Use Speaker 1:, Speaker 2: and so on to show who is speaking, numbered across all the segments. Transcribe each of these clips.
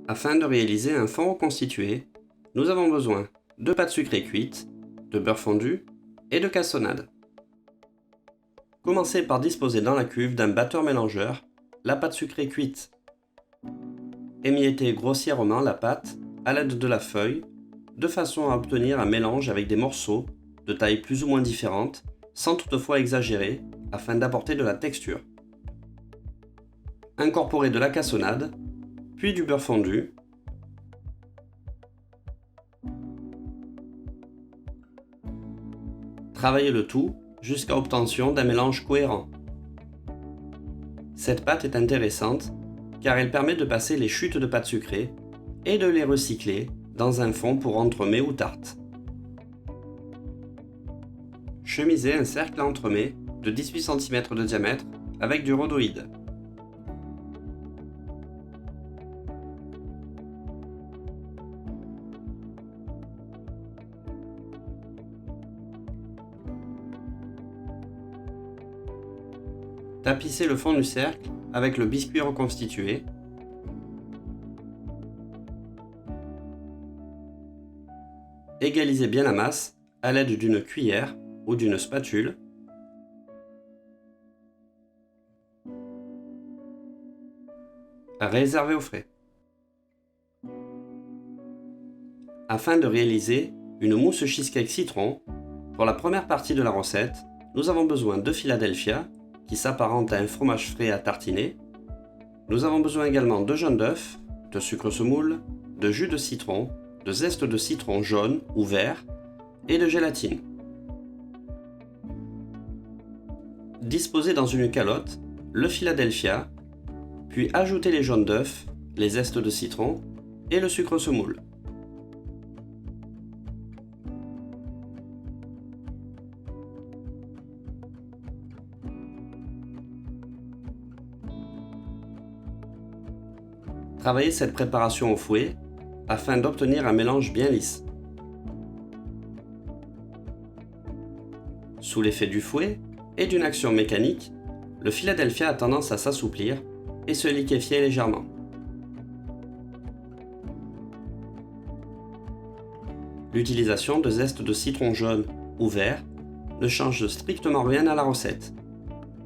Speaker 1: Afin de réaliser un fond reconstitué, nous avons besoin de pâte sucrée cuite, de beurre fondu et de cassonade. Commencez par disposer dans la cuve d'un batteur mélangeur la pâte sucrée cuite. Émiettez grossièrement la pâte à l'aide de la feuille de façon à obtenir un mélange avec des morceaux de tailles plus ou moins différentes sans toutefois exagérer afin d'apporter de la texture. Incorporez de la cassonade, puis du beurre fondu. Travaillez le tout jusqu'à obtention d'un mélange cohérent. Cette pâte est intéressante car elle permet de passer les chutes de pâte sucrée et de les recycler dans un fond pour entremets ou tartes. Chemisez un cercle à entremets de 18 cm de diamètre avec du rhodoïde. Tapissez le fond du cercle avec le biscuit reconstitué. Égalisez bien la masse à l'aide d'une cuillère ou d'une spatule. Réservez au frais. Afin de réaliser une mousse cheesecake citron, pour la première partie de la recette, nous avons besoin de Philadelphia, qui s'apparente à un fromage frais à tartiner. Nous avons besoin également de jaune d'œuf, de sucre semoule, de jus de citron, de zeste de citron jaune ou vert et de gélatine. Disposez dans une calotte le Philadelphia, puis ajoutez les jaunes d'œuf, les zestes de citron et le sucre semoule. Travaillez cette préparation au fouet afin d'obtenir un mélange bien lisse. Sous l'effet du fouet et d'une action mécanique, le Philadelphia a tendance à s'assouplir et se liquéfier légèrement. L'utilisation de zeste de citron jaune ou vert ne change strictement rien à la recette.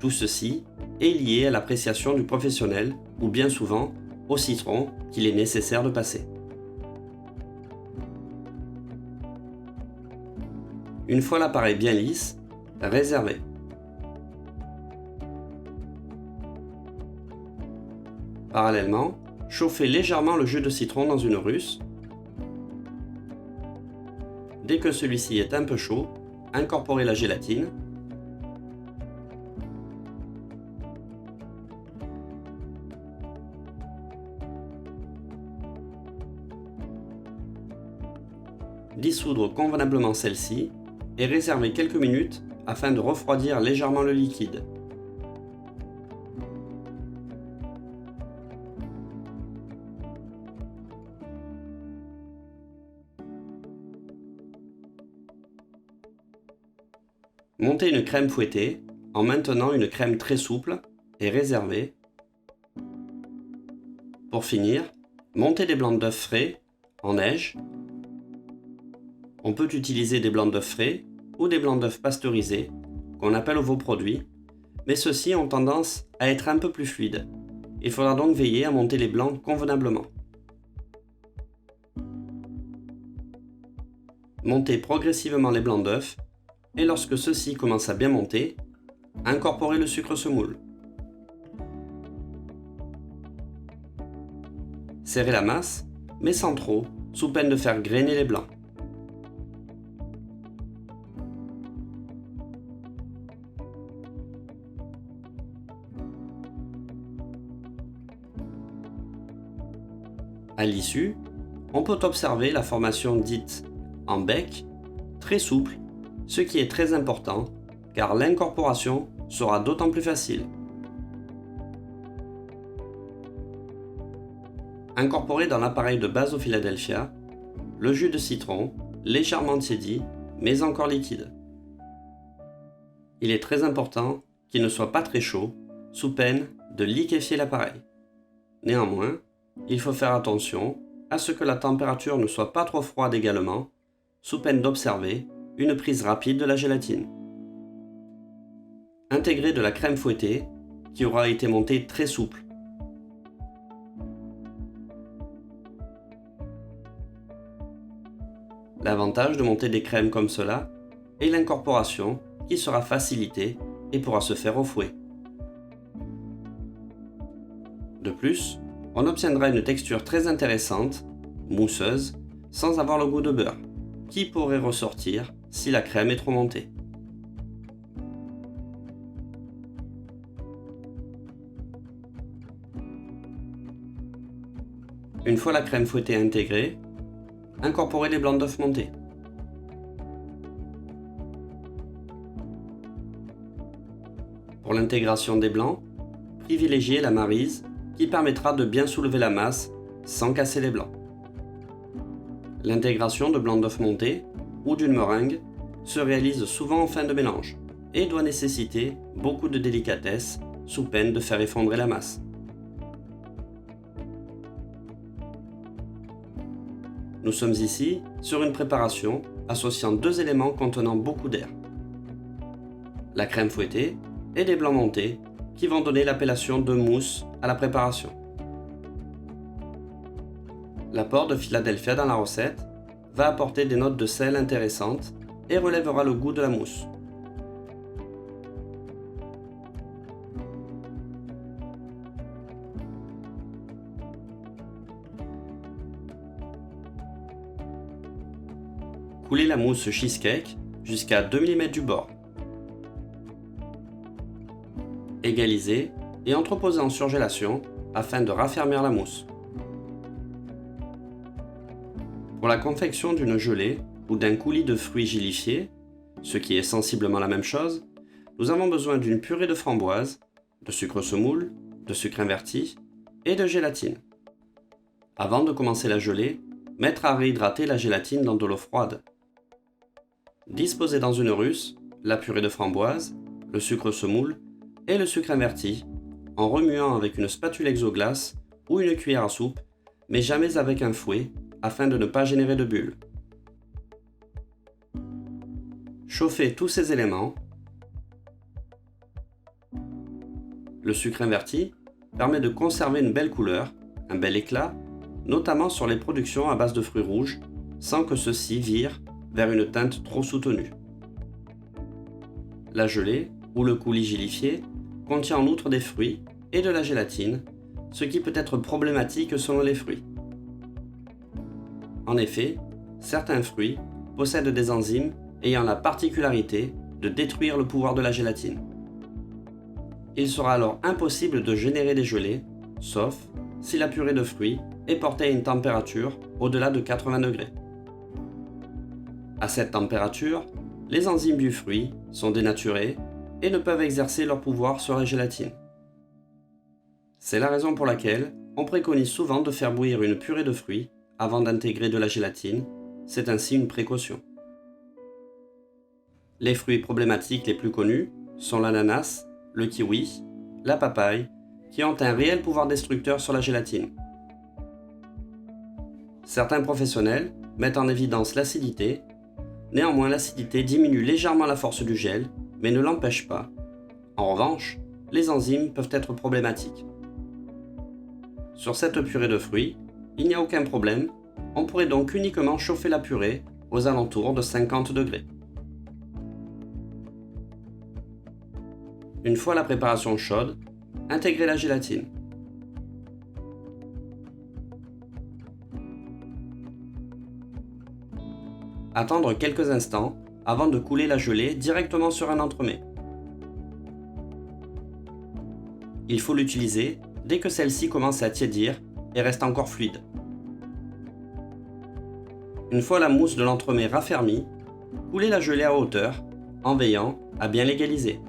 Speaker 1: Tout ceci est lié à l'appréciation du professionnel ou bien souvent au citron qu'il est nécessaire de passer. Une fois l'appareil bien lisse, réservez. Parallèlement, chauffez légèrement le jus de citron dans une russe. Dès que celui-ci est un peu chaud, incorporez la gélatine. Dissoudre convenablement celle-ci et réserver quelques minutes afin de refroidir légèrement le liquide. Montez une crème fouettée en maintenant une crème très souple et réservez. Pour finir, montez des blancs d'œufs frais en neige. On peut utiliser des blancs d'œufs frais ou des blancs d'œufs pasteurisés, qu'on appelle vos produits, mais ceux-ci ont tendance à être un peu plus fluides. Il faudra donc veiller à monter les blancs convenablement. Montez progressivement les blancs d'œufs et lorsque ceux-ci commencent à bien monter, incorporez le sucre semoule. Serrez la masse, mais sans trop, sous peine de faire grainer les blancs. À l'issue, on peut observer la formation dite en bec, très souple, ce qui est très important car l'incorporation sera d'autant plus facile. Incorporez dans l'appareil de base au Philadelphia le jus de citron, légèrement tiédi, mais encore liquide. Il est très important qu'il ne soit pas très chaud, sous peine de liquéfier l'appareil. Néanmoins, il faut faire attention à ce que la température ne soit pas trop froide également, sous peine d'observer une prise rapide de la gélatine. Intégrer de la crème fouettée qui aura été montée très souple. L'avantage de monter des crèmes comme cela est l'incorporation qui sera facilitée et pourra se faire au fouet. De plus, on obtiendra une texture très intéressante, mousseuse, sans avoir le goût de beurre, qui pourrait ressortir si la crème est trop montée. Une fois la crème fouettée intégrée, incorporez les blancs d'œufs montés. Pour l'intégration des blancs, privilégiez la maryse qui permettra de bien soulever la masse sans casser les blancs. L'intégration de blancs d'œufs montés ou d'une meringue se réalise souvent en fin de mélange et doit nécessiter beaucoup de délicatesse sous peine de faire effondrer la masse. Nous sommes ici sur une préparation associant deux éléments contenant beaucoup d'air. La crème fouettée et les blancs montés qui vont donner l'appellation de mousse à la préparation. L'apport de Philadelphia dans la recette va apporter des notes de sel intéressantes et relèvera le goût de la mousse. Coulez la mousse cheesecake jusqu'à 2 mm du bord. Égalisez et entreposez en surgélation afin de raffermir la mousse. Pour la confection d'une gelée ou d'un coulis de fruits gélifiés, ce qui est sensiblement la même chose, nous avons besoin d'une purée de framboise, de sucre semoule, de sucre inverti et de gélatine. Avant de commencer la gelée, mettre à réhydrater la gélatine dans de l'eau froide. Disposez dans une russe la purée de framboise, le sucre semoule et le sucre inverti en remuant avec une spatule exoglace ou une cuillère à soupe, mais jamais avec un fouet afin de ne pas générer de bulles. Chauffez tous ces éléments. Le sucre inverti permet de conserver une belle couleur, un bel éclat, notamment sur les productions à base de fruits rouges, sans que ceux-ci virent vers une teinte trop soutenue. La gelée, ou le coulis gélifié, contient en outre des fruits et de la gélatine, ce qui peut être problématique selon les fruits. En effet, certains fruits possèdent des enzymes ayant la particularité de détruire le pouvoir de la gélatine. Il sera alors impossible de générer des gelées, sauf si la purée de fruits est portée à une température au-delà de 80 degrés. À cette température, les enzymes du fruit sont dénaturées et ne peuvent exercer leur pouvoir sur la gélatine. C'est la raison pour laquelle on préconise souvent de faire bouillir une purée de fruits avant d'intégrer de la gélatine, c'est ainsi une précaution. Les fruits problématiques les plus connus sont l'ananas, le kiwi, la papaye, qui ont un réel pouvoir destructeur sur la gélatine. Certains professionnels mettent en évidence l'acidité. Néanmoins, l'acidité diminue légèrement la force du gel, mais ne l'empêche pas. En revanche, les enzymes peuvent être problématiques. Sur cette purée de fruits, il n'y a aucun problème, on pourrait donc uniquement chauffer la purée aux alentours de 50 degrés. Une fois la préparation chaude, intégrez la gélatine. Attendre quelques instants avant de couler la gelée directement sur un entremets. Il faut l'utiliser dès que celle-ci commence à tiédir et reste encore fluide. Une fois la mousse de l'entremet raffermie, coulez la gelée à hauteur en veillant à bien l'égaliser.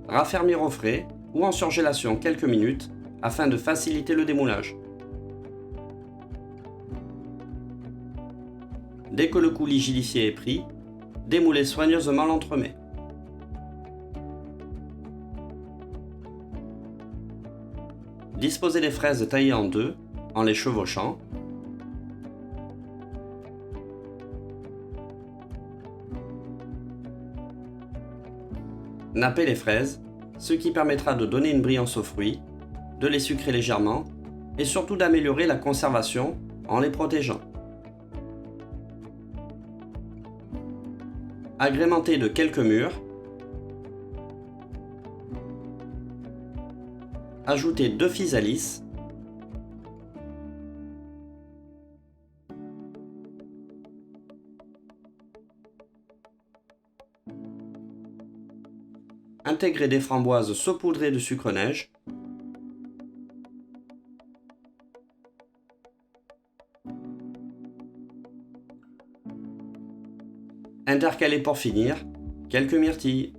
Speaker 1: Raffermir au frais ou en surgélation quelques minutes afin de faciliter le démoulage. Dès que le coulis gélifié est pris, Démoulez soigneusement l'entremets. Disposez les fraises taillées en deux en les chevauchant. Nappez les fraises, ce qui permettra de donner une brillance aux fruits, de les sucrer légèrement et surtout d'améliorer la conservation en les protégeant. Agrémentez de quelques mûres. Ajoutez 2 physalis. Intégrez des framboises saupoudrées de sucre neige. Intercalez pour finir quelques myrtilles.